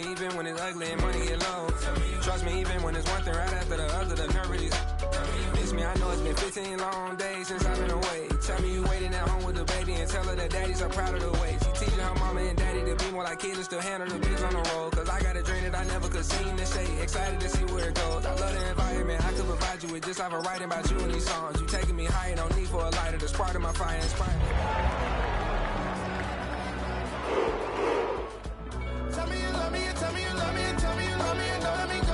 me even when it's ugly and money get low. Trust me even when it's one thing right after the other, the nerve of these. Miss me, I know it's been 15 long days since I've been away. Tell me you waiting at home with the baby and tell her that daddy's so proud of the way. She teaching her mama and daddy to be more like kids and still handle the biz on the road. Cause I got a dream that I never could see in the shade. Excited to see where it goes. I love the environment. I could provide you with just off of writing about you in these songs. You taking me higher, no need for a lighter. The spark of my fire inspire me. Tell me you love me, and tell me you love me, and tell me you love me, and don't let me go.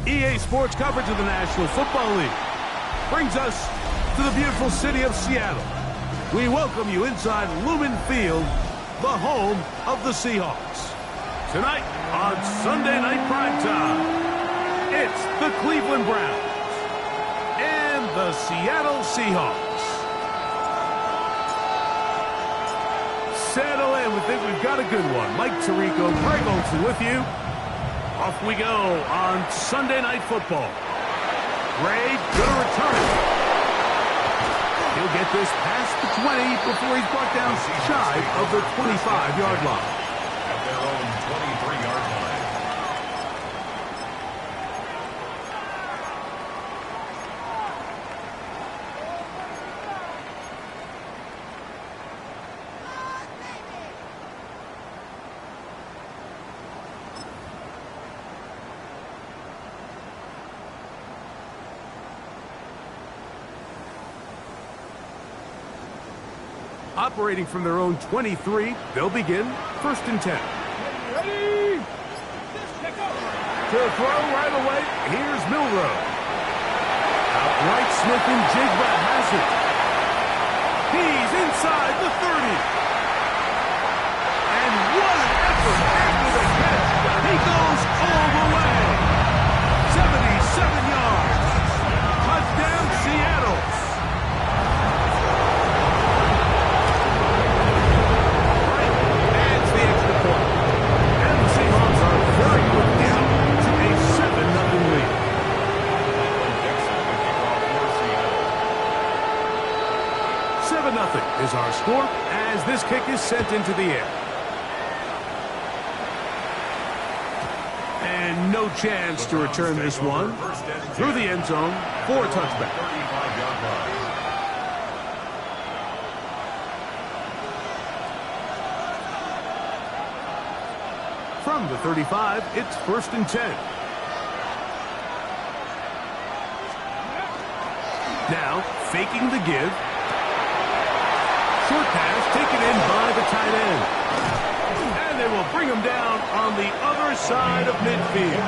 EA Sports coverage of the National Football League brings us to the beautiful city of Seattle. We welcome you inside Lumen Field, the home of the Seahawks. Tonight on Sunday Night Primetime, it's the Cleveland Browns and the Seattle Seahawks. Settle in. We think we've got a good one. Mike Tirico, Greg Olsen with you. Off we go on Sunday Night Football. Gray gonna return it. He'll get this past the 20 before he's brought down shy of the 25-yard line. At their own 23-yard line. Operating from their own 23, they'll begin 1st and 10. Ready? To throw right away, here's Milrow. Outright Smith and Jigba has it. He's inside the 30. And what an effort after the catch. He goes all the way. 77 yards. Touchdown, Seattle. Is our score as this kick is sent into the air. And no chance to return this one through the end zone for a touchback. From the 35, it's 1st and 10. Now, faking the give. Short pass taken in by the tight end. And they will bring him down on the other side of midfield.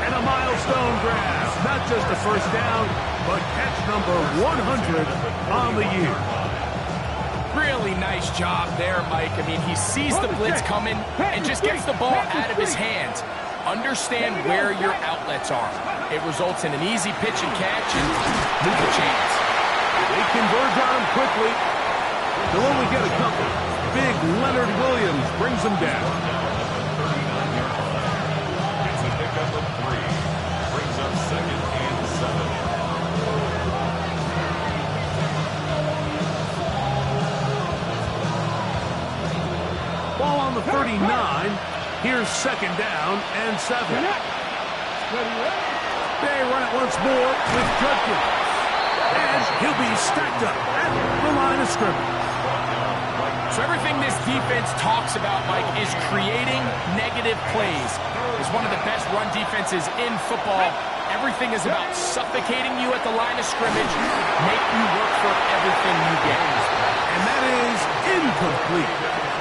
And a milestone grab. Not just a first down, but catch number 100 on the year. Really nice job there, Mike. I mean, he sees the blitz coming and just gets the ball out of his hands. Understand where your outlets are. It results in an easy pitch and catch and move the chains. They converge on him quickly. They'll only get a couple. Big Leonard Williams brings him down. It's a pickup of 3. Brings up 2nd and 7. Ball on the 39. Here's 2nd down and 7. They run it once more with Judkins. And he'll be stacked up at the line of scrimmage. So everything this defense talks about, Mike, is creating negative plays. It's one of the best run defenses in football. Everything is about suffocating you at the line of scrimmage, make you work for everything you get. And that is incomplete.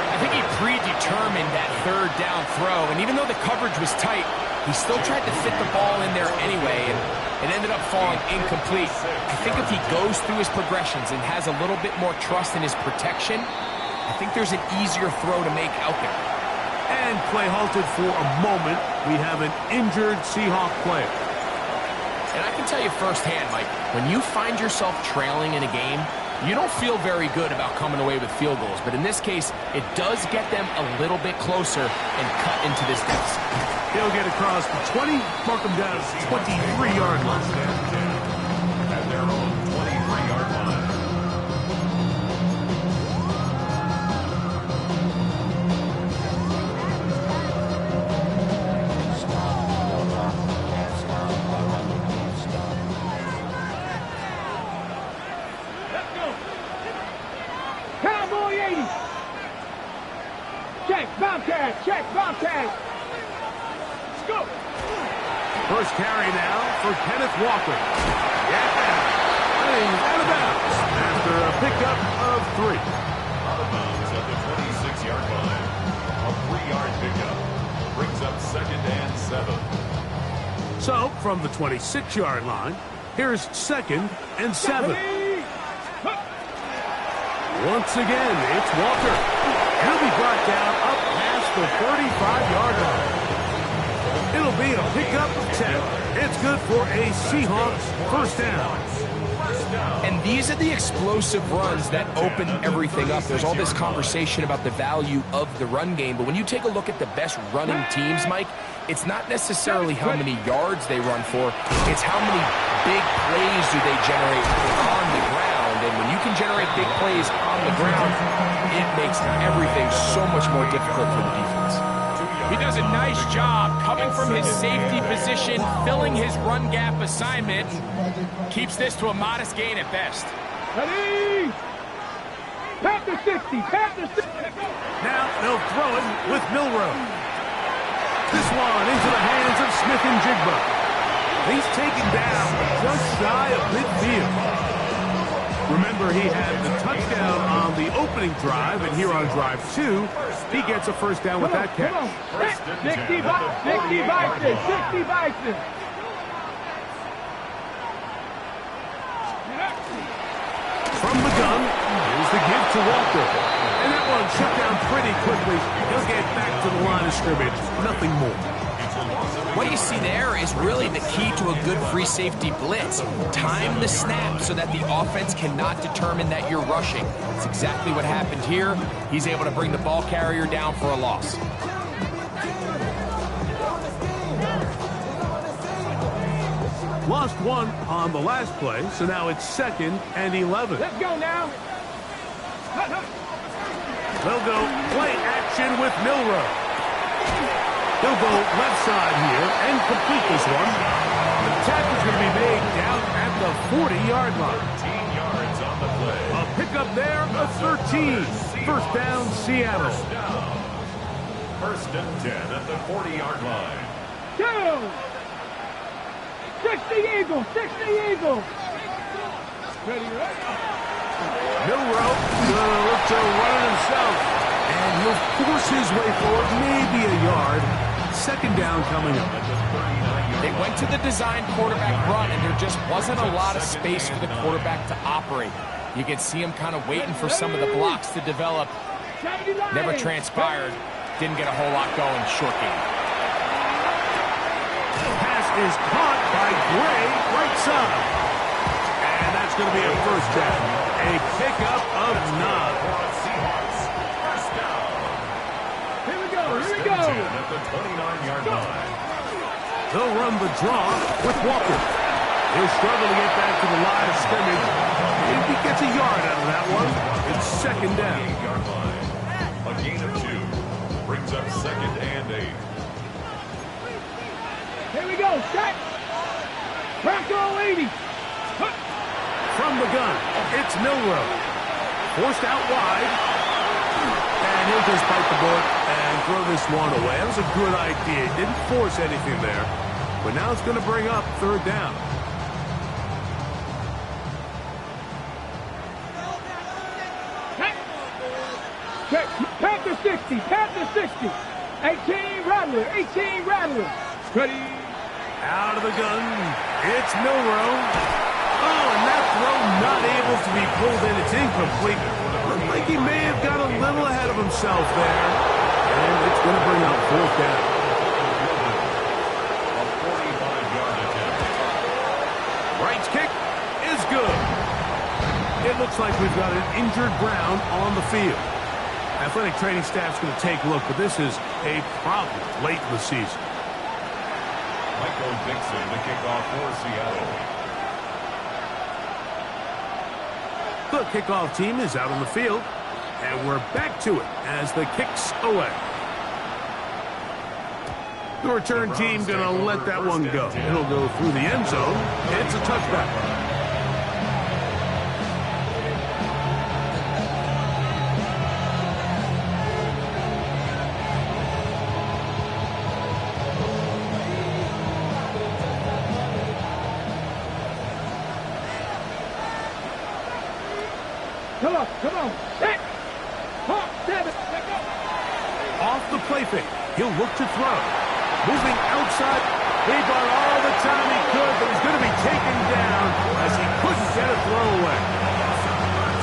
I think he predetermined that 3rd down throw, and even though the coverage was tight, he still tried to fit the ball in there anyway, and it ended up falling incomplete. I think if he goes through his progressions and has a little bit more trust in his protection, I think there's an easier throw to make out there. And play halted for a moment. We have an injured Seahawk player. And I can tell you firsthand, Mike, when you find yourself trailing in a game, you don't feel very good about coming away with field goals. But in this case, it does get them a little bit closer and cut into this deficit. He'll get across the 20, mark him down at the 23-yard line. At their own 23-yard line. Check, Bobcat. Let's go. First carry now for Kenneth Walker. Out of bounds after a pickup of 3. Out of bounds at the 26-yard line. A 3-yard pickup. Brings up 2nd and 7. So, from the 26-yard line, here's 2nd and 7. Once again, it's Walker. He'll be brought down up past the 35-yard line. It'll be a pickup of 10. It's good for a Seahawks first down. And these are the explosive runs that open everything up. There's all this conversation about the value of the run game, but when you take a look at the best running teams, Mike, it's not necessarily how many yards they run for, it's how many big plays do they generate on the ground. And when you can generate big plays on the ground, it makes everything so much more difficult for the defense. He does a nice job coming from his safety position, filling his run gap assignment, and keeps this to a modest gain at best. Ready? Panther 60, Panther 60. Now they'll throw it with Milrow. This one into the hands of Smith and Jigba. He's taken down just shy of midfield. Remember, he had the touchdown on the opening drive, and here on drive 2, he gets a first down with that catch. 60 Bison, 60 Bison. From the gun, here's the give to Walker. And that one shut down pretty quickly. He'll get back to the line of scrimmage. Nothing more. What you see there is really the key to a good free safety blitz. Time the snap so that the offense cannot determine that you're rushing. That's exactly what happened here. He's able to bring the ball carrier down for a loss. Lost one on the last play, so now it's 2nd and 11. Let's go now. They'll go play action with Milrow. He'll go left side here and complete this one. The tackle's going to be made down at the 40-yard line. 13 yards on the play. A pickup there of 13. First down, Seattle. First and 10 at the 40-yard line. 60 Eagles, 60 Eagles. Ready, right? Milrow will look to run it himself. And he'll force his way forward, maybe a yard. 2nd down coming up. They went to the design quarterback run, and there just wasn't a lot of space for the quarterback to operate. You can see him kind of waiting for some of the blocks to develop. Never transpired. Didn't get a whole lot going. Short game. Pass is caught by Gray, right side. And that's going to be a first down. A pickup of 9. Here we go. At the 29-yard line. They'll run the draw with Walker. He'll struggle to get back to the line of scrimmage. If he gets a yard out of that one, it's 2nd down. 8-yard line. A gain of 2. Brings up 2nd and 8. Here we go. Set. Bronco 80. From the gun, it's Milrow. Forced out wide. And he'll just bite the bullet and throw this one away. That was a good idea. He didn't force anything there. But now it's going to bring up 3rd down. Panther 60, Panther 60. 18 Rattler, 18 Rattler. Ready? Out of the gun, it's Milrow. Oh, and that throw not able to be pulled in. It's incomplete. Looked like he may have got a little ahead of himself there. And it's going to bring up 4th down. A 45-yard attempt. kick is good. It looks like we've got an injured Brown on the field. Athletic training staff's going to take a look, but this is a problem late in the season. Michael Dixon, the kickoff for Seattle. The kickoff team is out on the field, and we're back to it as the kick's away. The return team going to let that one go. It'll go through the end zone. It's a touchback. Come on. 6, 7, let go. Off the play fake. He'll look to throw. Moving outside. He bought all the time he could, but he's going to be taken down as he couldn't get a throw away.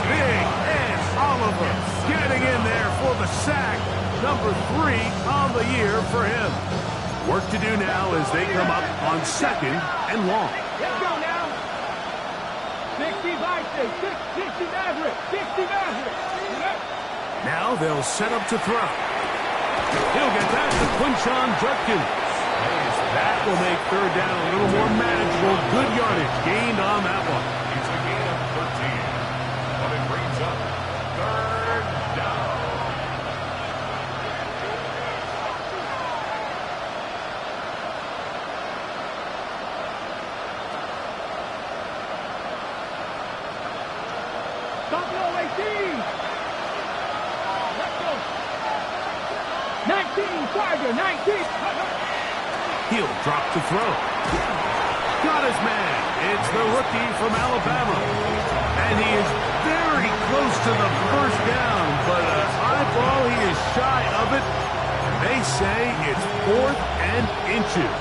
Big Ed Oliver getting in there for the sack. Number 3 on the year for him. Work to do now as they come up on 2nd and long. Let's go now. 60 Vikings, 60 Maverick, 60 Maverick. Now they'll set up to throw. He'll get that to Quinshon Judkins. That will make 3rd down a little more manageable. Good yardage gained on that one. It's a gain of 13. But it brings up 3rd down. Buffalo 18. Let's go. 19, Tiger, 19. He'll drop to throw. Got his man. It's the rookie from Alabama. And he is very close to the 1st down, but a high ball, he is shy of it. They say it's 4th and inches.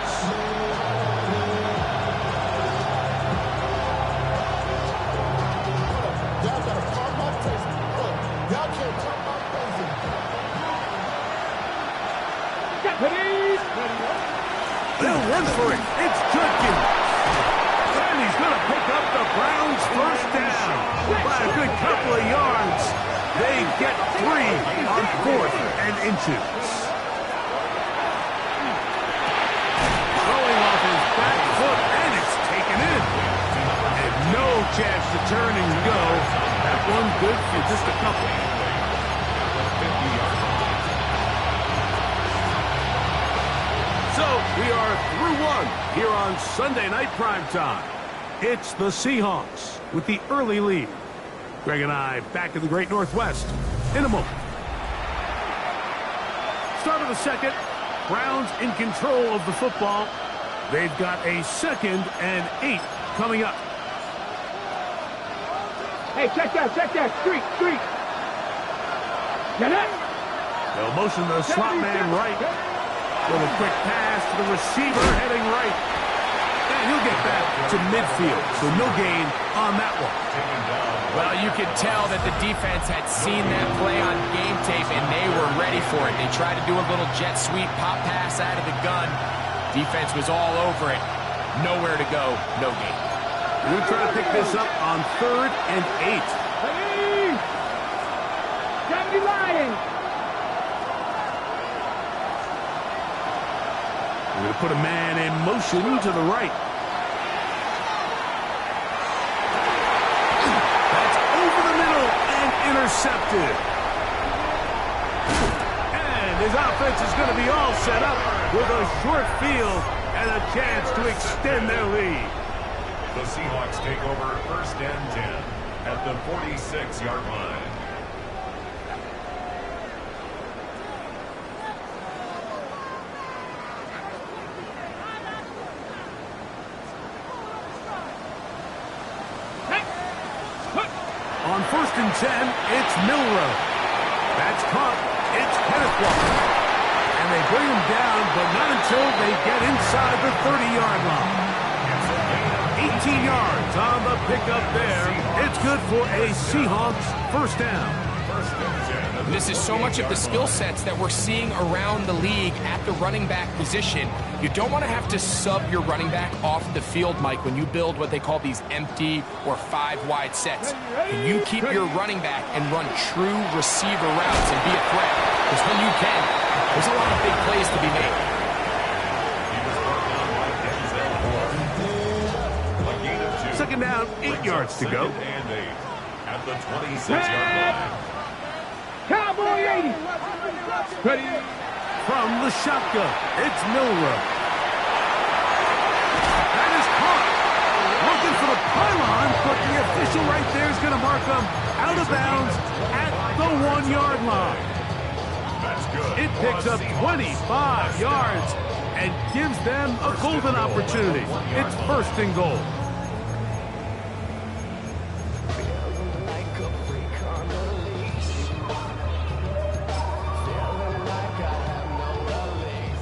They'll run for it. It's Judkins. And he's going to pick up the Browns' 1st down by a good couple of yards. They get 3 on 4th and inches. Throwing off his back foot, and it's taken in. And no chance to turn and go. That one good for just a couple. So we are through one here on Sunday Night Primetime. It's the Seahawks with the early lead. Greg and I back in the Great Northwest in a moment. Start of the 2nd. Browns in control of the football. They've got a 2nd and 8 coming up. Hey, check that. Street. Get it? They'll motion the slot man right. Little quick pass to the receiver heading right. And he'll get back to midfield, so no gain on that one. Well, you could tell that the defense had seen that play on game tape, and they were ready for it. They tried to do a little jet sweep, pop pass out of the gun. Defense was all over it. Nowhere to go, no gain. We'll try to pick this up on 3rd and 8. Hey! 70 Lions. We're going to put a man in motion to the right. That's over the middle and intercepted. And his offense is going to be all set up with a short field and a chance to extend their lead. The Seahawks take over 1st and 10 at the 46-yard line. On 1st and 10, it's Milrow. That's caught. It's Kenneth Walker. And they bring him down, but not until they get inside the 30-yard line. 18 yards on the pickup there. It's good for a Seahawks 1st down. 1st and 10 at This is so much of the skill sets that we're seeing around the league at the running back position. You don't want to have to sub your running back off the field, Mike, when you build what they call these empty or 5-wide sets. Can you keep your running back and run true receiver routes and be a threat? Because when you can, there's a lot of big plays to be made. Second down, 8 yards to go. At the 26-yard line. Cowboy 80. Ready. From the shotgun, it's Milrow. That is caught. Looking for the pylon, but the official right there is going to mark him out of bounds at the 1-yard line. That's good. It picks up 25 yards and gives them a golden opportunity. It's first and goal.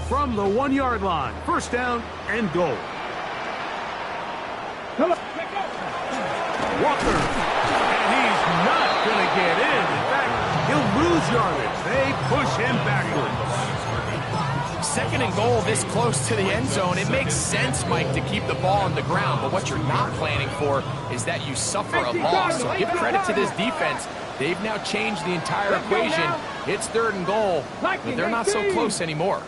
From the 1-yard line, first down and goal. Walker, and he's not going to get in. In fact, he'll lose yardage. They push him backwards. Second and goal this close to the end zone. It makes sense, Mike, to keep the ball on the ground, but what you're not planning for is that you suffer a loss. So give credit to this defense. They've now changed the entire equation. It's third and goal, but they're not so close anymore.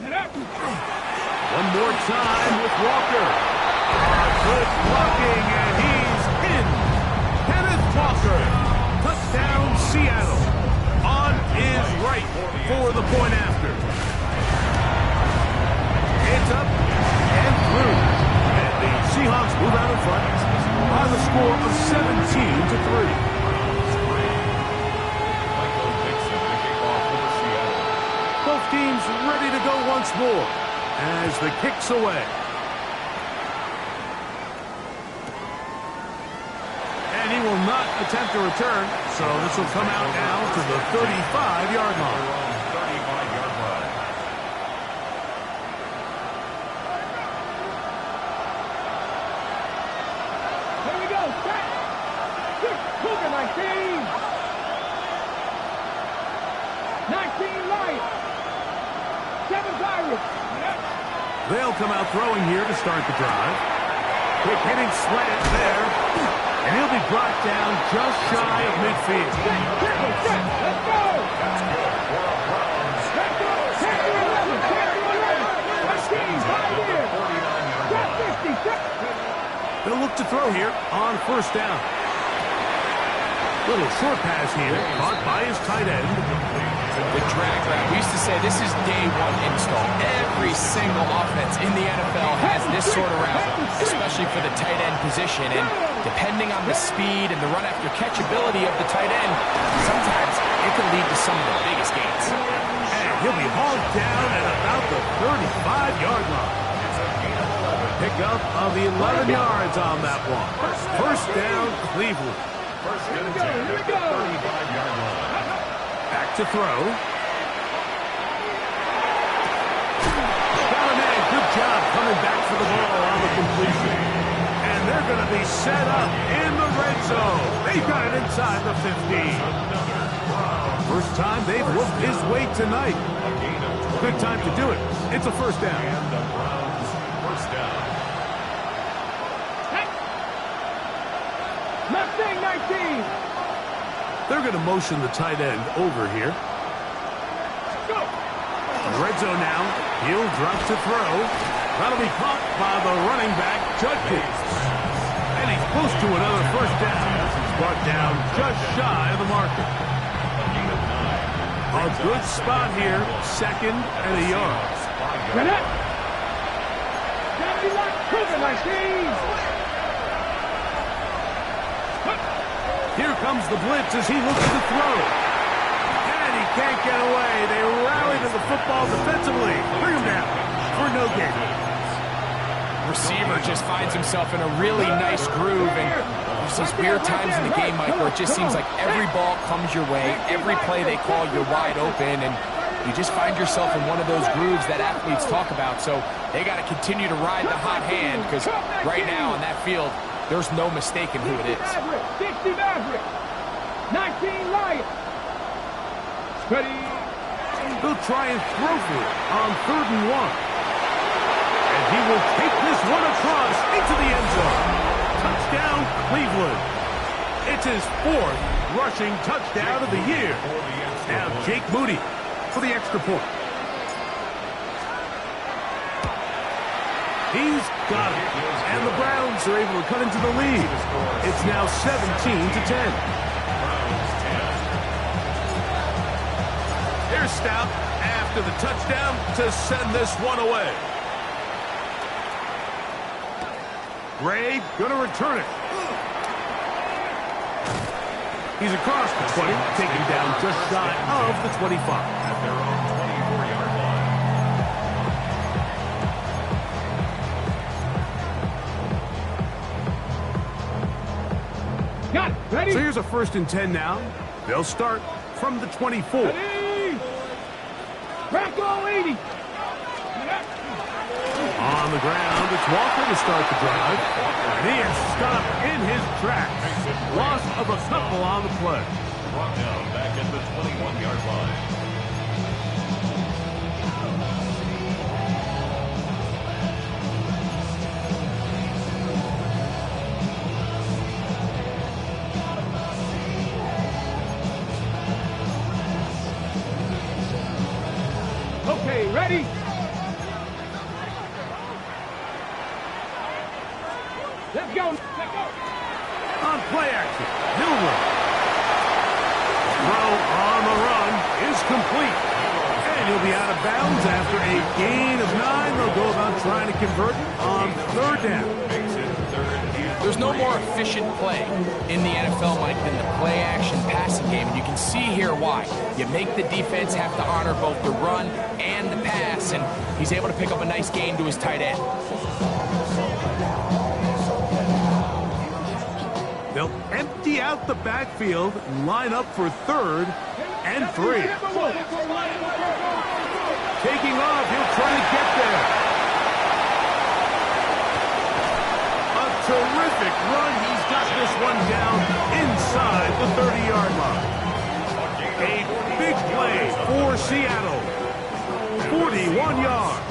One more time with Walker. Good blocking, and he's in. Kenneth Walker. Touchdown, Seattle. On is right for the point after. It's up and through. And the Seahawks move out in front by the score of 17-3. Both teams ready to go once more as the kick's away. And he will not attempt a return, so this will come out now to the 35-yard line. 35-yard line. Here we go. Set. Cougar 19. 19 light. 7 Pirates. They'll come out throwing here to start the drive. Quick hitting slant there. And he'll be brought down just shy of midfield. Let's go. That's good for a Browns. Let's go. 10-11. They'll look to throw here on first down. Little short pass here, caught by his tight end. The drag route. We used to say this is day one install. Every single offense in the NFL has this sort of route, especially for the tight end position. And depending on the speed and the run after catch ability of the tight end, sometimes it can lead to some of the biggest gains. And he'll be hauled down at about the 35-yard line. Pickup of 11 yards on that one. First down, Cleveland. First and 10 at the 35-yard line. Back to throw. Got a man. Good job coming back for the ball on the completion. And they're going to be set up in the red zone. They've got it inside the 15. First time they've looked his way tonight. Good time to do it. It's a first down. And the Browns first down. Mustang 19. They're going to motion the tight end over here. Red zone now. He'll drop to throw. That'll be caught by the running back, Judkins. And he's close to another first down. He's brought down just shy of the marker. A good spot here. Second and a yard. Grenette. Gotta be like Cougar 19. Here comes the blitz as he looks to throw. And he can't get away. They rally to the football defensively. Bring him down for no gain. Receiver just finds himself in a really nice groove, and there's those weird times in the game, Mike, where it just seems like every ball comes your way, every play they call, you're wide open, and you just find yourself in one of those grooves that athletes talk about. So they got to continue to ride the hot hand, because right now on that field, there's no mistaking who it is. 60 Maverick. 19 Lions. Ready. They'll try and throw for it on 3rd and 1. And he will take this one across into the end zone. Touchdown, Cleveland. It's his 4th rushing touchdown of the year. Now Jake Moody for the extra point. He's got it. And the Browns are able to cut into the lead. It's now 17-10. Here's Stout after the touchdown to send this one away. Gray going to return it. He's across the 20, taken down just shy of the 25. At their own 24-yard line. Got it. Ready. So here's a 1st and 10 now. They'll start from the 24. Ready. Racco 80. On the ground, it's Walker to start the drive. And he is stopped in his tracks. Loss of a couple on the play. Brought down back at the 21-yard line. Okay, ready. Let's go. Let's go. On play action, Milrow. Throw on the run is complete. And he'll be out of bounds after a gain of 9. They'll go about trying to convert on 3rd down. There's no more efficient play in the NFL, Mike, than the play-action passing game, and you can see here why. You make the defense have to honor both the run and the pass, and he's able to pick up a nice gain to his tight end. They'll empty out the backfield and line up for 3rd and 3. Taking off, he'll try to get there. A terrific run. He's got this one down inside the 30-yard line. A big play for Seattle. 41 yards.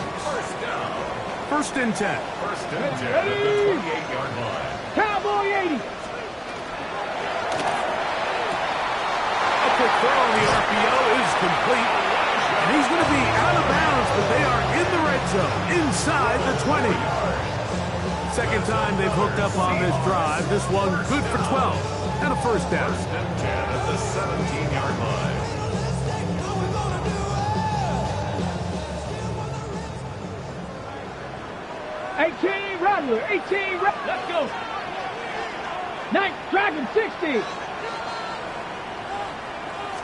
1st and 10. 1st and 10 at the 28-yard line. Cowboy 80. Quick throw on the RPO is complete. And he's going to be out of bounds, but they are in the red zone, inside the 20. Second time they've hooked up on this drive. This one good for 12 and a 1st down. 1st and 10 at the 17-yard line. Rattler, 18 Rattler. Let's go. 9th Dragon 60.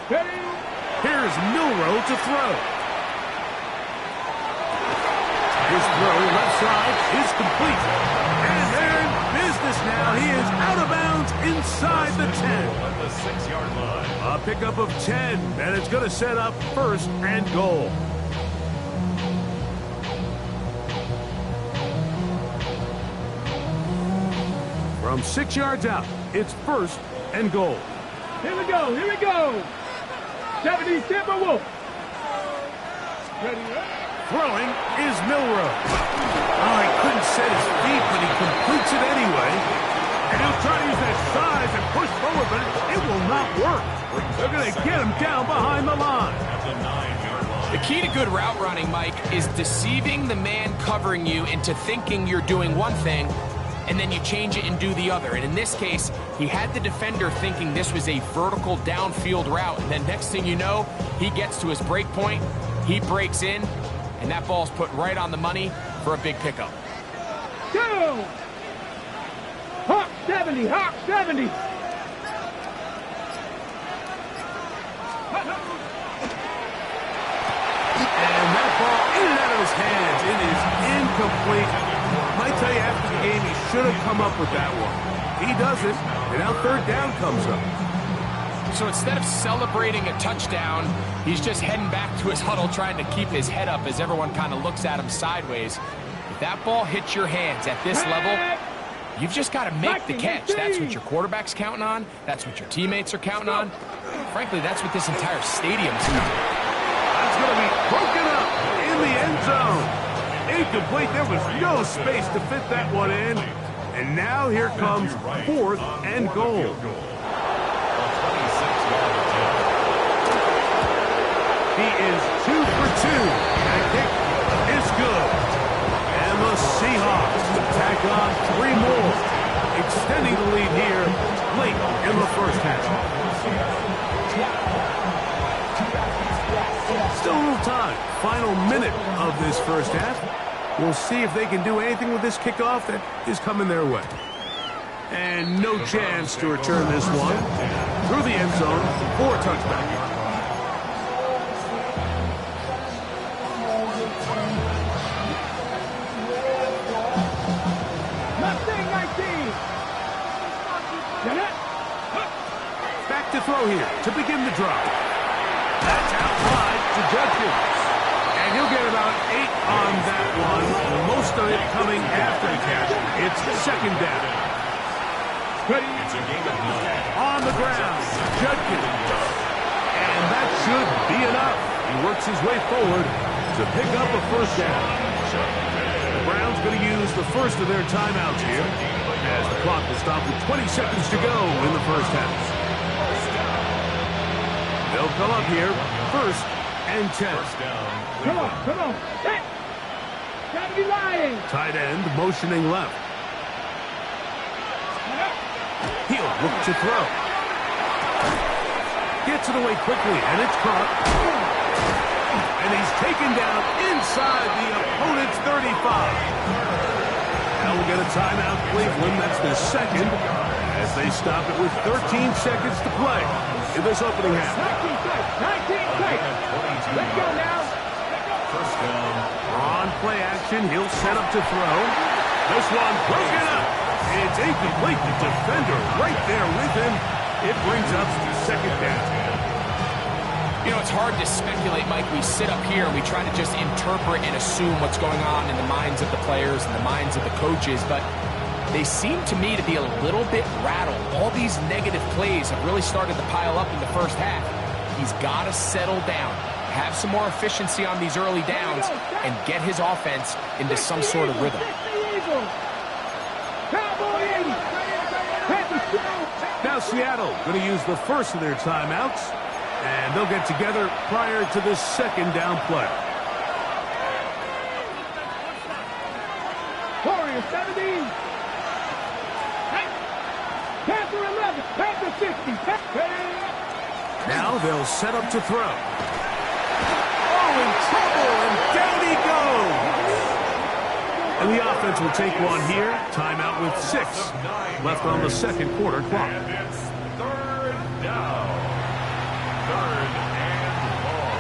Ready. Here's Milrow to throw. His throw left side is complete. And they're in business now. He is out of bounds inside the 10. At the 6-yard line. A pickup of 10, and it's going to set up 1st and goal. From 6 yards out, it's 1st and goal. Here we go. Here we go. 70 Timberwolf. Ready. Throwing is Milrow. Oh, he couldn't set his feet, but he completes it anyway. And he'll try to use that size and push forward, but it will not work. They're going to get him down behind the line. At the 9-yard line. The key to good route running, Mike, is deceiving the man covering you into thinking you're doing one thing, and then you change it and do the other. And in this case, he had the defender thinking this was a vertical downfield route, and then next thing you know, he gets to his break point, he breaks in, and that ball's put right on the money for a big pickup. Go! Hawk 70, Hawk 70. And that ball in and out of his hands. It is incomplete. Might tell you after the game he should have come up with that one. He doesn't, and now 3rd down comes up. So instead of celebrating a touchdown, he's just heading back to his huddle trying to keep his head up as everyone kind of looks at him sideways. If that ball hits your hands at this level, You've just got to make the catch. That's what your quarterback's counting on. That's what your teammates are counting on. Frankly, that's what this entire stadium's counting on. That's going to be broken up in the end zone. Incomplete. There was no space to fit that one in. And now here comes 4th and goal. He is 2 for 2. That kick is good. And the Seahawks tack on 3 more, extending the lead here late in the first half. Still a little time. Final minute of this first half. We'll see if they can do anything with this kickoff that is coming their way. And no chance to return this one through the end zone for a touchback. Back to throw here to begin the drive. That's out wide to Judkins. And he'll get about 8 on that one, most of it coming after the catch. It's 2nd down. It's a game of 9. On the ground, Judkins. And that should be enough. He works his way forward to pick up a 1st down. The Browns going to use the first of their timeouts here, as the clock will stop with 20 seconds to go in the first half. They'll come up here, 1st and 10. Come on. Hey. Gotta be lying. Tight end motioning left. He'll look to throw. Gets it away quickly, and it's caught. And he's taken down inside the opponent's 35. Now we'll get a timeout, Cleveland. That's the 2nd, as they stop it with 13 seconds to play in this opening half. 19 seconds. Let's go now. First down. On play action, he'll set up to throw. This one broken up. It's incomplete. The defender right there with him. It brings up 2nd down. You know, it's hard to speculate, Mike. We sit up here and we try to just interpret and assume what's going on in the minds of the players and the minds of the coaches, but they seem to me to be a little bit rattled. All these negative plays have really started to pile up in the first half. He's got to settle down, have some more efficiency on these early downs, and get his offense into some sort of rhythm. Now Seattle going to use the first of their timeouts, and they'll get together prior to the 2nd down play. Warriors 17. Panther 11. Panther 60. Now they'll set up to throw. Oh, in trouble, and down he goes. And the offense will take one here. Timeout with 6 left on the 2nd quarter clock. And it's 3rd down. 3rd and long.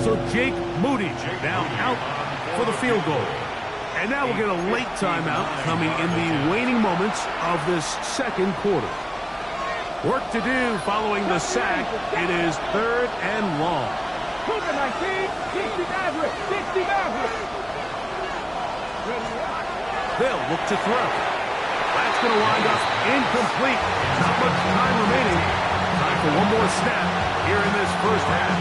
So Jake Moody now out for the field goal. And now we'll get a late timeout coming in the waning moments of this 2nd quarter. Work to do following the sack. It is 3rd and long. 60 Maverick. 60 Maverick. They'll look to throw. That's going to wind up incomplete. Not much time remaining. Time for one more snap here in this first half.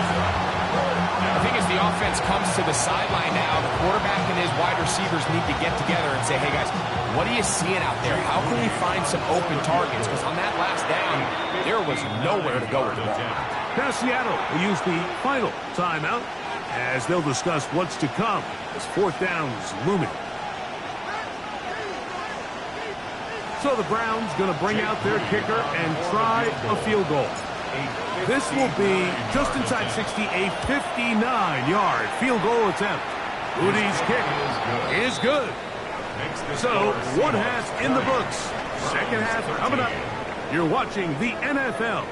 I think as the offense comes to the sideline now, the quarterback and his wide receivers need to get together and say, hey, guys, what are you seeing out there? How can we find some open targets? Because on that last down, there was nowhere to go with the ball. Now Seattle will use the final timeout as they'll discuss what's to come as 4th down is looming. So the Browns going to bring out their kicker and try a field goal. This will be just inside 60, a 59-yard field goal attempt. Moody's kick is good. So, 1 half in the books. 2nd half coming up. You're watching the NFL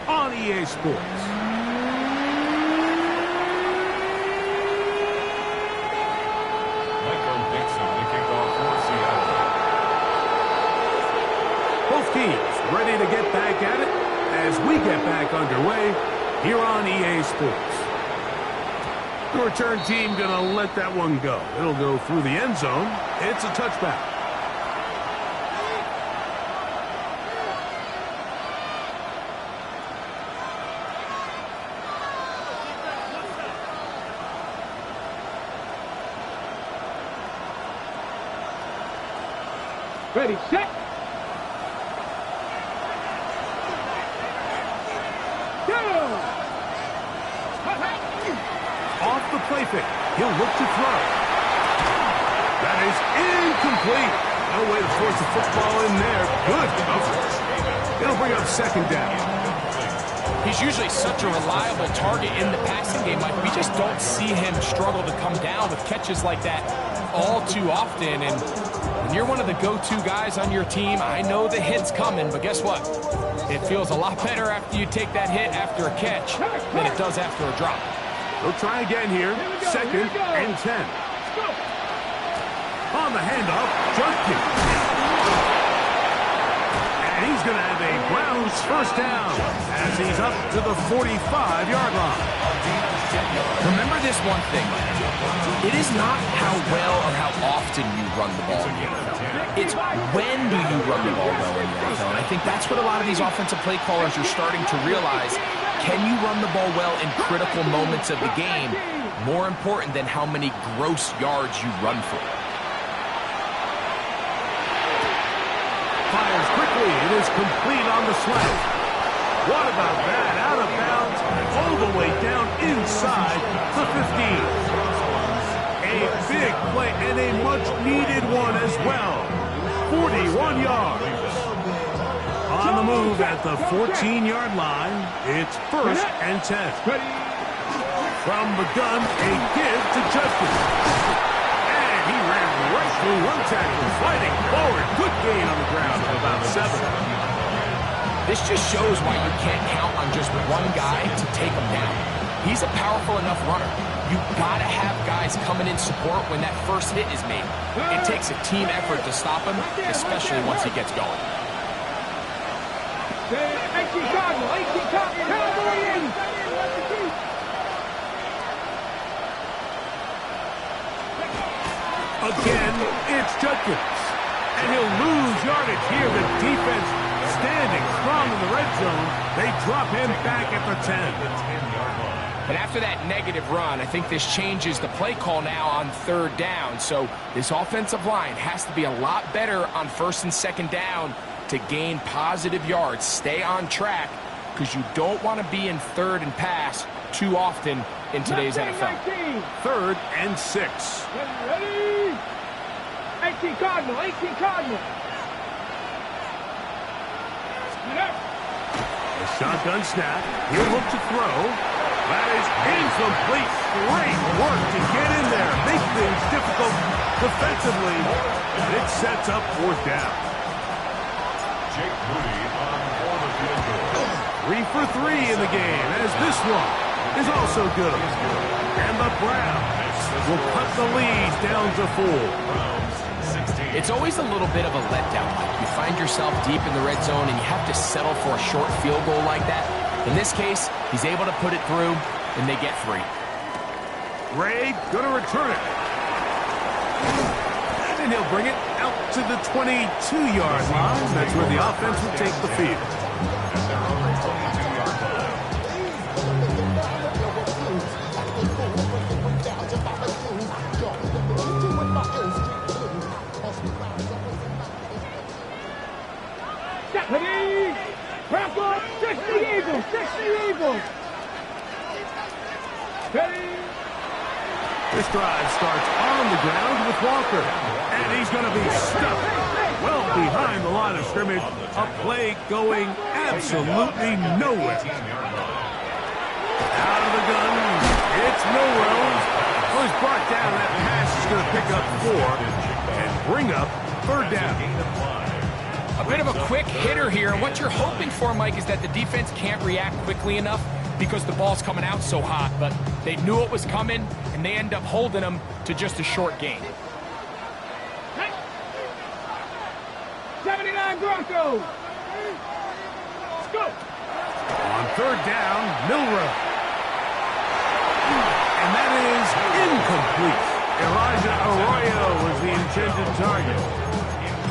on EA Sports. ready to get back at it as we get back underway here on EA Sports. The return team going to let that one go. It'll go through the end zone. It's a touchback. Ready, set. Go! Off the play fake. He'll look to throw. That is incomplete. No way to force the football in there. Good coverage. It'll bring up second down. He's usually such a reliable target in the passing game. Like, we just don't see him struggle to come down with catches like that all too often. And when you're one of the go-to guys on your team, I know the hit's coming, but guess what? It feels a lot better after you take that hit after a catch than it does after a drop. They'll try again here. Second and 10. On the handoff, Junkin. And he's going to have a Browns first down as he's up to the 45-yard line. Remember this one thing. It is not how well or how often you run the ball in the NFL. It's when do you run the ball well in the NFL. And I think that's what a lot of these offensive play callers are starting to realize. Can you run the ball well in critical moments of the game? More important than how many gross yards you run for. Fires quickly. It is complete on the slant. What about that? Out of bounds, all the way down inside the 15. A big play and a much-needed one as well. 41 yards. On the move at the 14-yard line, it's first and 10. From the gun, a give to Justin. And he ran right through one tackle, sliding forward. Good gain on the ground of about 7. This just shows why you can't count on just one guy to take him down. He's a powerful enough runner. You've got to have guys coming in support when that first hit is made. It takes a team effort to stop him, especially once he gets going. Again, it's Judkins. And he'll lose yardage here. The defense standing strong in the red zone. They drop him back at the 10. And after that negative run, I think this changes the play call now on third down. So this offensive line has to be a lot better on first and second down to gain positive yards. Stay on track because you don't want to be in third and pass too often in today's NFL. 3rd and 6. Ready? 18 Cardinal, 18 Cardinal. A shotgun snap. He'll look to throw. That is incomplete. Great work to get in there. Make things difficult defensively. And it sets up 4th down. Jake Moody on for the field goal. 3 for 3 in the game, as this one is also good. And the Browns will cut the lead down to 4. It's always a little bit of a letdown. Like you find yourself deep in the red zone and you have to settle for a short field goal like that. In this case, he's able to put it through, and they get 3. Ray going to return it. And he'll bring it out to the 22-yard line. That's where the offense will take the field. Ready? Wrap up, 60 Eagles, 60 Eagles. Ready? This drive starts on the ground with Walker. And he's going to be stuck well behind the line of scrimmage. A play going absolutely nowhere. Out of the gun, it's Milrose. Well, he's brought down. That pass is going to pick up 4 and bring up 3rd down. A bit of a quick hitter here. What you're hoping for, Mike, is that the defense can't react quickly enough because the ball's coming out so hot. But they knew it was coming, and they end up holding them to just a short gain. 79 Broncos. third down, Milrow. And that is incomplete. Elijah Arroyo was the intended target.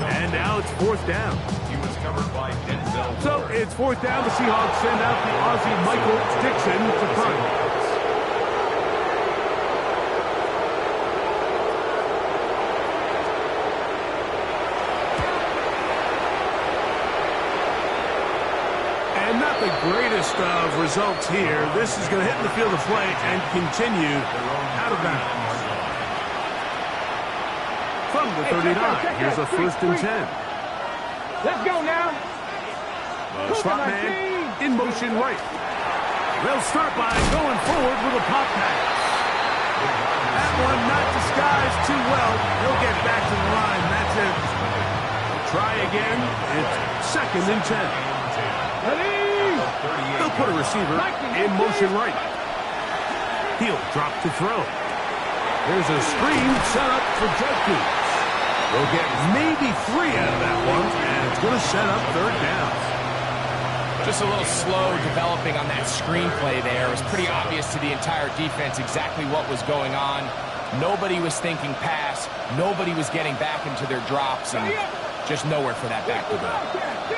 And now it's fourth down. He was covered by Denzel. So it's fourth down. The Seahawks send out the Aussie Michael Dixon to punt. And not the greatest of results here. This is going to hit in the field of play and continue out of bounds. From the 39, here's a 1st and 10. Let's go now. The slot man in motion right. They'll start by going forward with a pop pass. That one not disguised too well. He'll get back to the line. That's it. They'll try again. It's 2nd and 10. They'll put a receiver in motion right. He'll drop to throw. There's a screen set up for Judkins. They'll get maybe 3 out of that one, and it's going to set up 3rd down. Just a little slow developing on that screenplay there. It was pretty obvious to the entire defense exactly what was going on. Nobody was thinking pass. Nobody was getting back into their drops, and just nowhere for that back to go.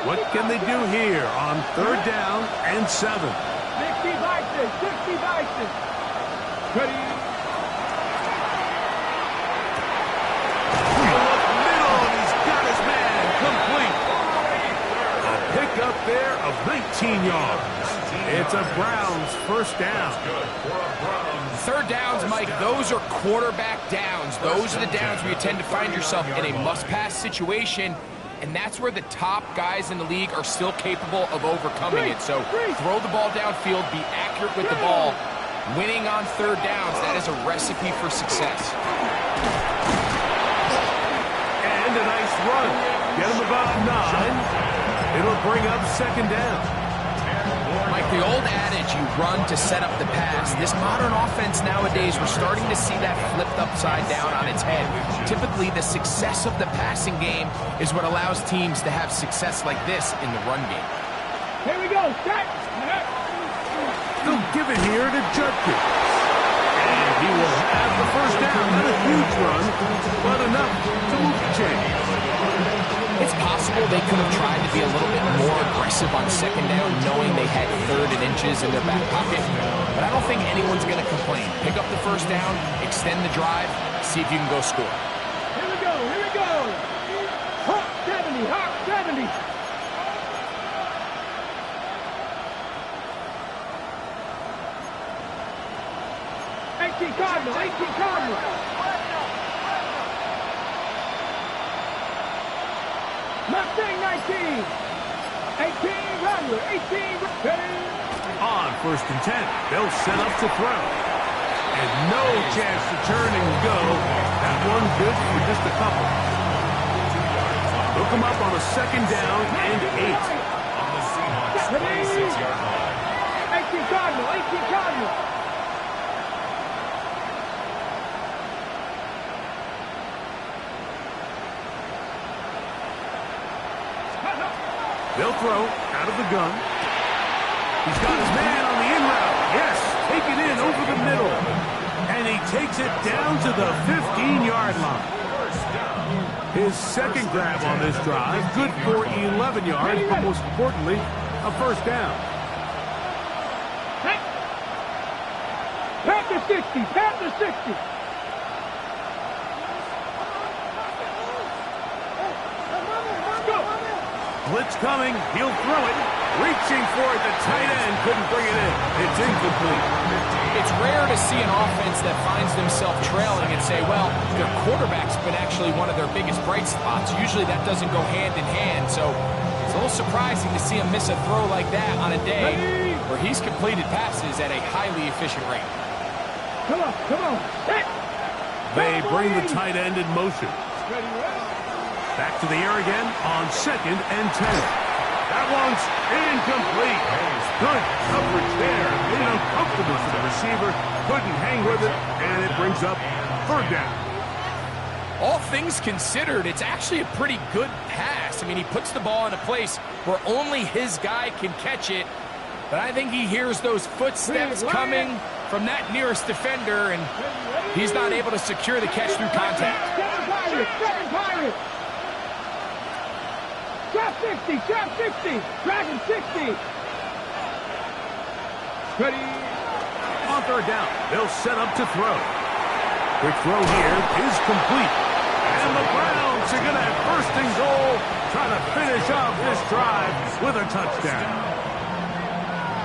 What can they do here on 3rd down and 7? 60 Vikings, 60 Vikings. Ready? Up there of 19 yards. It's a Browns 1st down. 3rd downs, Mike, those are quarterback downs. Those are the downs where you tend to find yourself in a must-pass situation, and that's where the top guys in the league are still capable of overcoming it. So throw the ball downfield, be accurate with the ball. Winning on 3rd downs, that is a recipe for success. And a nice run. Get him about 9. It'll bring up 2nd down. Like the old adage, you run to set up the pass. This modern offense nowadays, we're starting to see that flipped upside down on its head. Typically, the success of the passing game is what allows teams to have success like this in the run game. Here we go. Set. They'll give it here to Judkins. And he will have the 1st down. Not a huge run, but enough to move the chains. It's possible they could have tried to be a little bit more aggressive on 2nd down, knowing they had 3rd and inches in their back pocket. But I don't think anyone's going to complain. Pick up the 1st down, extend the drive, see if you can go score. Here we go, here we go. Hawk 70, Hawk 70. Cardinal, 18 Cardinal. Mustang 19. 18 Rattler, 18. On 1st and 10, they'll set up to throw. And no chance to turn and go. That one good for just a couple. They'll come up on a 2nd down and 8. On the Seahawks 26-yard line. 18 Cardinal, 18 Cardinal. They'll throw out of the gun. He's got his man on the in route. Yes, take it in over the middle. And he takes it down to the 15-yard line. His 2nd grab on this drive, good for 11 yards, but most importantly, a 1st down. Panther 60, Panther 60. Blitz coming, he'll throw it. Reaching for it, the tight end couldn't bring it in. It's incomplete. It's rare to see an offense that finds themselves trailing and say, well, their quarterback's been actually one of their biggest bright spots. Usually that doesn't go hand in hand, so it's a little surprising to see him miss a throw like that on a day where he's completed passes at a highly efficient rate. Come on, come on. They bring the tight end in motion. Back to the air again on 2nd and 10. That one's incomplete. Good coverage there. Made it uncomfortable for the receiver. Couldn't hang with it, and it brings up 3rd down. All things considered, it's actually a pretty good pass. I mean, he puts the ball in a place where only his guy can catch it. But I think he hears those footsteps coming from that nearest defender, and he's not able to secure the catch through contact. Seven Pirates. Trap 60. Dragon 60. Ready. On third down, they'll set up to throw. Quick throw here is complete. And the Browns are going to have first and goal, trying to finish off this drive with a touchdown.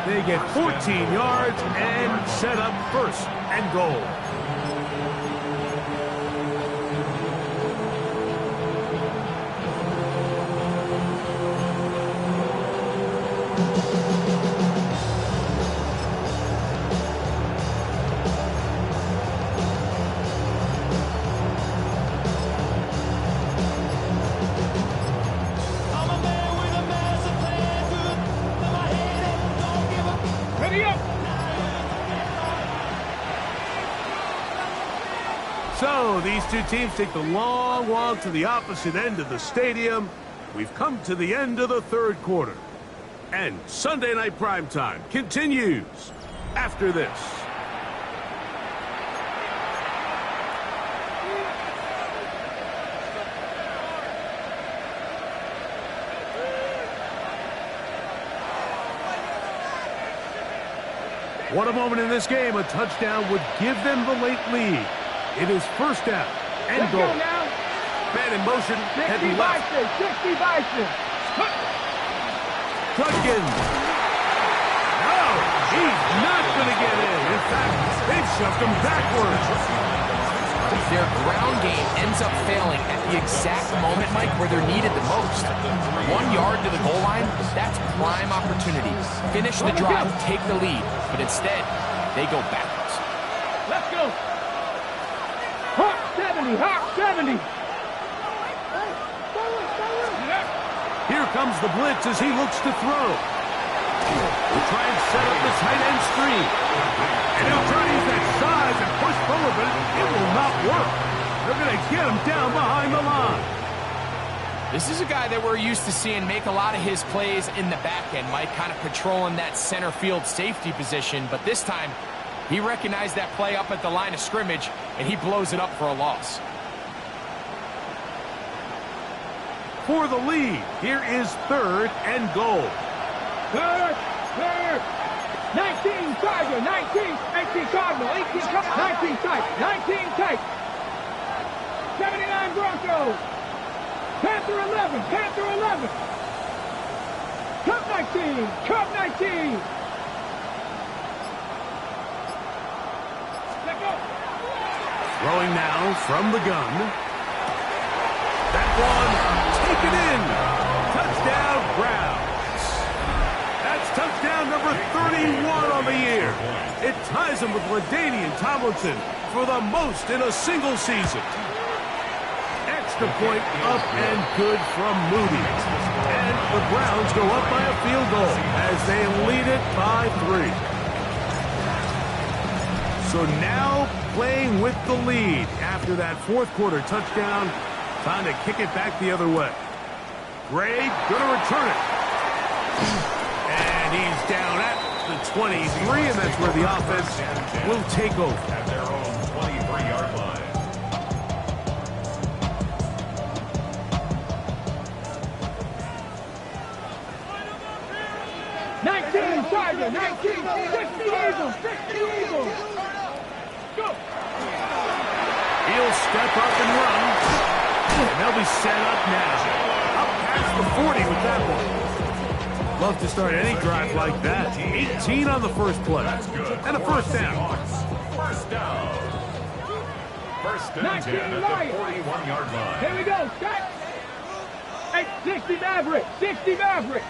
They get 14 yards and set up first and goal. So these two teams take the long walk to the opposite end of the stadium. We've come to the end of the third quarter. And Sunday Night Primetime continues after this. What a moment in this game. A touchdown would give them the late lead. It is first down and Let's goal. Go now. Man in motion, 60 heading left. Bison, 60 Bison. Judkins. No, he's not going to get in. In fact, they've shoved him backwards. Their ground game ends up failing at the exact moment, Mike, where they're needed the most. 1 yard to the goal line, that's prime opportunity. Finish the drive, take the lead, but instead, they go backwards. Let's go. Hawk 70, Hawk 70. Here comes the blitz as he looks to throw. We'll try and set up the tight end screen. And he'll try to use that size and push forward, but it will not work. They're going to get him down behind the line. This is a guy that we're used to seeing make a lot of his plays in the back end, Mike, kind of patrolling that center field safety position. But this time, he recognized that play up at the line of scrimmage, and he blows it up for a loss. For the lead, here is third and goal. Third. 19 Tiger, 19 Cardinal, 18 Cardinal, 19 tight, 19 tight. 79 Broncos. Panther 11, Panther 11. Cup 19, Cup 19. Let go. Throwing now from the gun. That one, taken in. Touchdown, Browns. That's touchdown number 31 on the year. It ties him with LaDainian Tomlinson for the most in a single season. Extra point up and good from Moody. And the Browns go up by a field goal as they lead it by 3. So now playing with the lead after that fourth quarter touchdown. Time to kick it back the other way. Gray gonna return it. And he's down at the 23, and that's where the offense will take over. At their own 23-yard line. 19 Tiger, 19, 60 Eagles, 60 Eagles. Go. He'll step up and run. And they'll be set up now. Up past the 40 with that one. Love to start any drive like that. 18 on the first play. And a first down. First down. First and 10 at the 41-yard line. Here we go, set. Hey, 60 Maverick, 60 Maverick.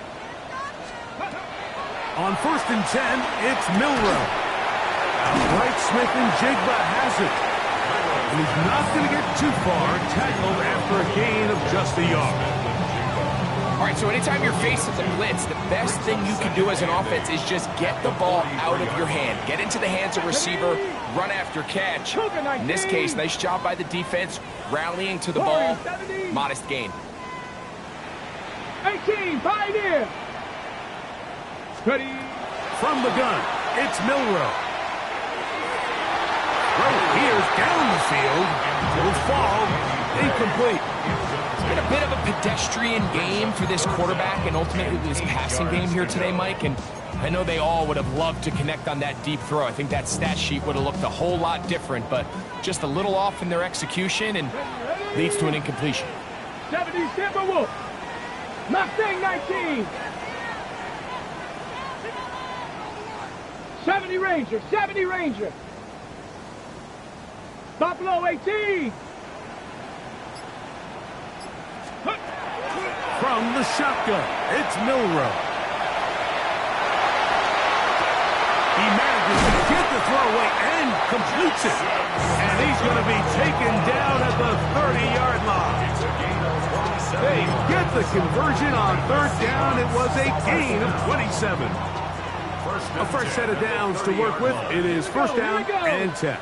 On first and 10, it's Milrow. Right, Smith and Jigba has it. And he's not going to get too far, tackled after a gain of just a yard. All right, so anytime you're facing the blitz, the best thing you can do as an offense is just get the ball out of your hand. Get into the hands of receiver, run after catch. In this case, nice job by the defense, rallying to the ball. Modest gain. 18, Pioneer. Ready. From the gun, it's Milrow. Here's down the field. Will fall incomplete. It's been a bit of a pedestrian game for this quarterback and ultimately this passing game here today, Mike. And I know they all would have loved to connect on that deep throw. I think that stat sheet would have looked a whole lot different, but just a little off in their execution and leads to an incompletion. 70 Timberwolves. Mustang 19. 70 Ranger. 70 Ranger. Buffalo 18. From the shotgun, it's Milrow. He manages to get the throw away and completes it. And he's going to be taken down at the 30-yard line. They get the conversion on third down. It was a gain of 27. A fresh set of downs to work with. It is first down and 10.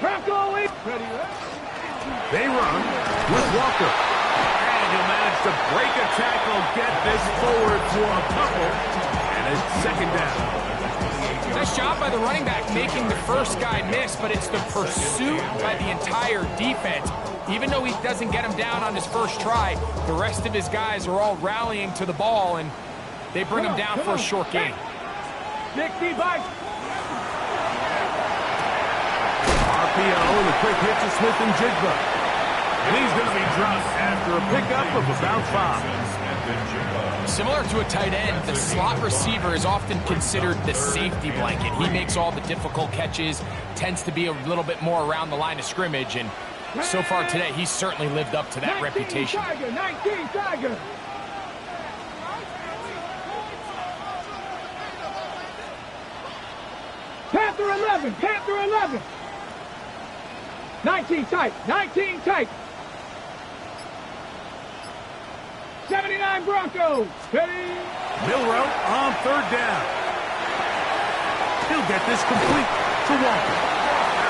They run with Walker. And he'll manage to break a tackle, get this forward for a couple. And it's second down. Nice job by the running back making the first guy miss, but it's the pursuit by the entire defense. Even though he doesn't get him down on his first try, the rest of his guys are all rallying to the ball, and they bring him down for a short gain. 60 bikes. RPO and a quick hit to Smith and Jigba. And he's going to be dropped after a pickup of about 5. Similar to a tight end, the slot receiver is often considered the safety blanket. He makes all the difficult catches, tends to be a little bit more around the line of scrimmage, and so far today, he's certainly lived up to that reputation. 19 Tiger. Panther 11. Panther 11. 19 tight. 19 tight. 79 Broncos. Hey. Milrow on third down. He'll get this complete to Walker.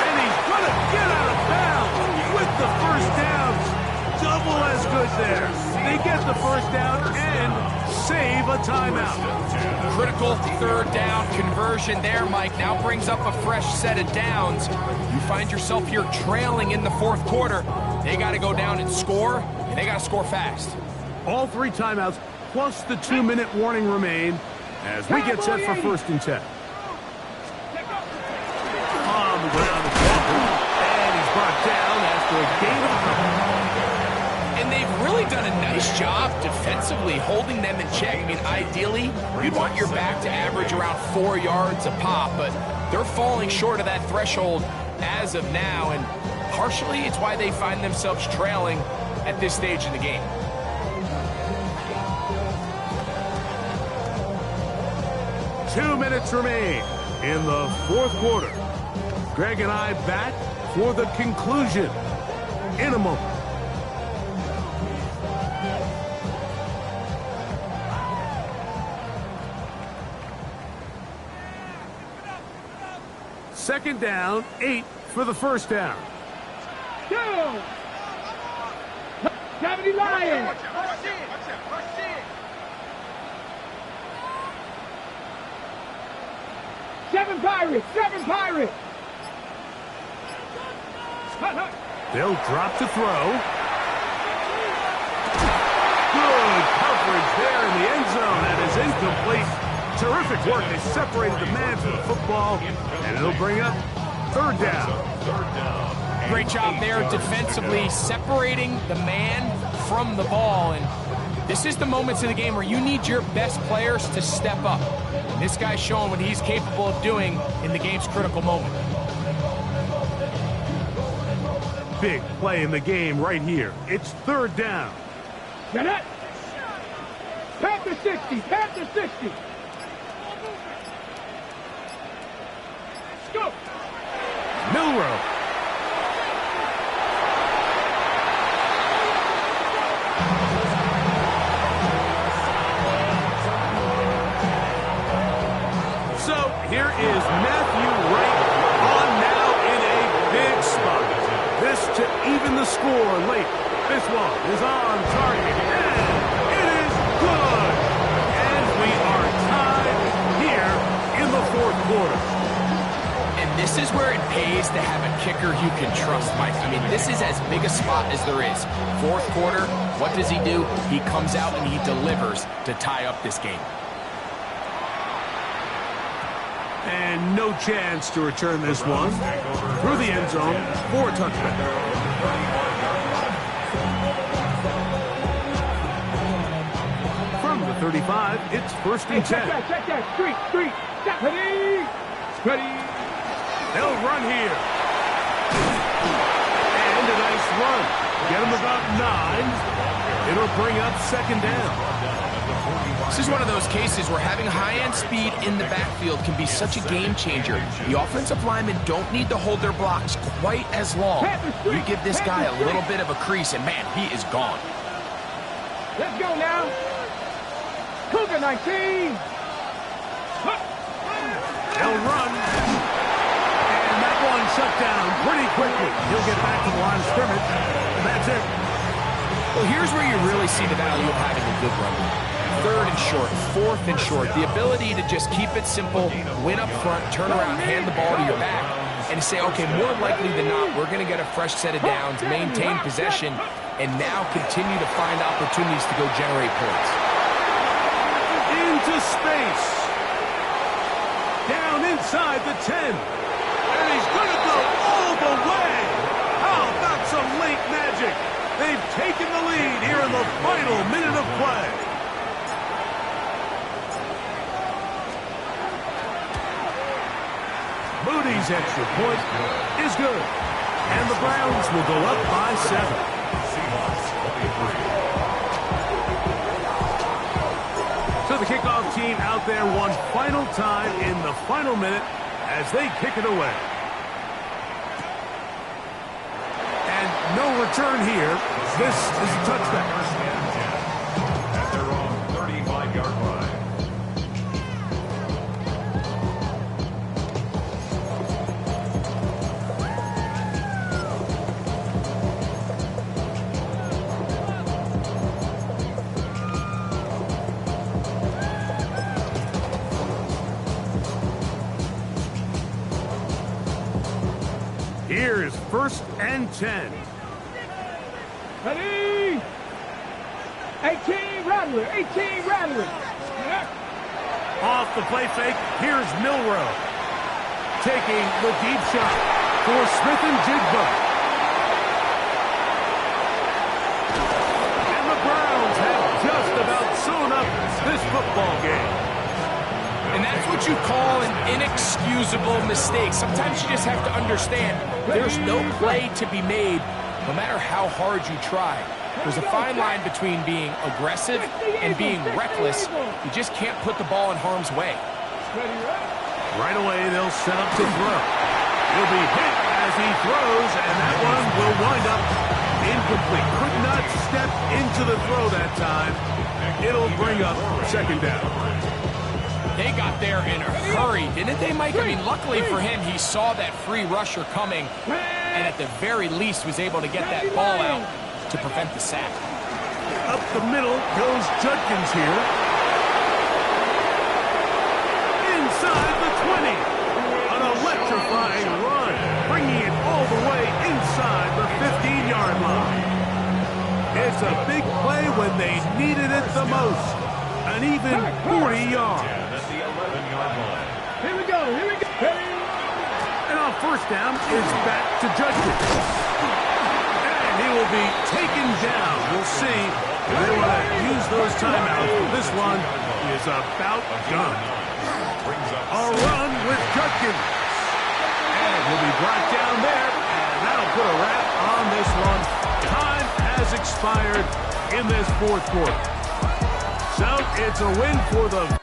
And he's going to get out of bounds with the first down. Double as good there. They get the first down and save a timeout. Critical third down conversion there, Mike. Now brings up a fresh set of downs. You find yourself here trailing in the fourth quarter. They got to go down and score, and they got to score fast. All 3 timeouts plus the 2-minute warning remain as we get set for first and 10. On the ground, it's Walker, and he's brought down after a gain of a couple. And they've really done a nice job defensively holding them in check. I mean, ideally, you'd want your back to average around 4 yards a pop, but they're falling short of that threshold as of now, and partially it's why they find themselves trailing at this stage in the game. Two minutes remain in the fourth quarter. Greg and I back for the conclusion in a moment. Second down, 8 for the first down. 70 Lions. Seven Pirates. They'll drop to throw. Good coverage there in the end zone. That is incomplete. Terrific work. They separated the man from the football, and it'll bring up third down. Great job there defensively, separating the man from the ball. And this is the moments in the game where you need your best players to step up. And this guy's showing what he's capable of doing in the game's critical moment. Big play in the game right here. It's third down. Get it. Panther 60. Panther 60. Let's go. Milrow. So here is Matthew Wright on now in a big spot. This to even the score late. This one is on target, and it is good. And we are tied here in the This is where it pays to have a kicker you can trust, Mike. I mean, this is as big a spot as there is. Fourth quarter, what does he do? He comes out and he delivers to tie up this game. And no chance to return this one through the end zone for a touchback. From the 35, it's 1st and 10. Check that. Street. Stop. Ready. They'll run here. And a nice run. Get them about 9. It'll bring up 2nd down. This is one of those cases where having high-end speed in the backfield can be such a game changer. The offensive linemen don't need to hold their blocks quite as long. You give this guy a little bit of a crease, and man, he is gone. Let's go now. Cougar 19. They'll run. And that one shut down pretty quickly. He'll get back to the line of scrimmage. And that's it. Well, here's where you really see the value of having a good run. 3rd and short, 4th and short. The ability to just keep it simple, win up front, turn around, hand the ball to your back, and say, okay, more likely than not, we're going to get a fresh set of downs, maintain possession, and now continue to find opportunities to go generate points. Into space. Down inside the 10. And he's going to go all the way. How about some late magic? They've taken the lead here in the final minute of play. Moody's extra point is good. And the Browns will go up by 7. So the kickoff team out there one final time in the final minute as they kick it away. And no return here. This is a touchback. At their own 35-yard line. Here is 1st and 10. Ready. 18 Rattler. Off the play fake, here's Milrow. Taking the deep shot for Smith and Jigba. And the Browns have just about sewn up this football game. And that's what you call an inexcusable mistake. Sometimes you just have to understand there's no play to be made, no matter how hard you try. There's a fine line between being aggressive and being reckless. You just can't put the ball in harm's way. Right away, they'll set up to throw. He'll be hit as he throws, and that one will wind up incomplete. Could not step into the throw that time. It'll bring up 2nd down. They got there in a hurry, didn't they, Mike? I mean, luckily for hhim, he saw that free rusher coming, and at the very least was able to get that ball out to prevent the sack. Up the middle goes Judkins here. Inside the 20. An electrifying run, bringing it all the way inside the 15-yard line. It's a big play when they needed it the most. An even 40 yards. At the 11-yard line. Here we go. And on 1st down, it's back to Judkins. And he will be taken down. We'll see if they want to use those timeouts. This one is about done. A run with Judkins. And he'll be brought down there. And that'll put a wrap on this one. Time has expired in this 4th quarter. So it's a win for the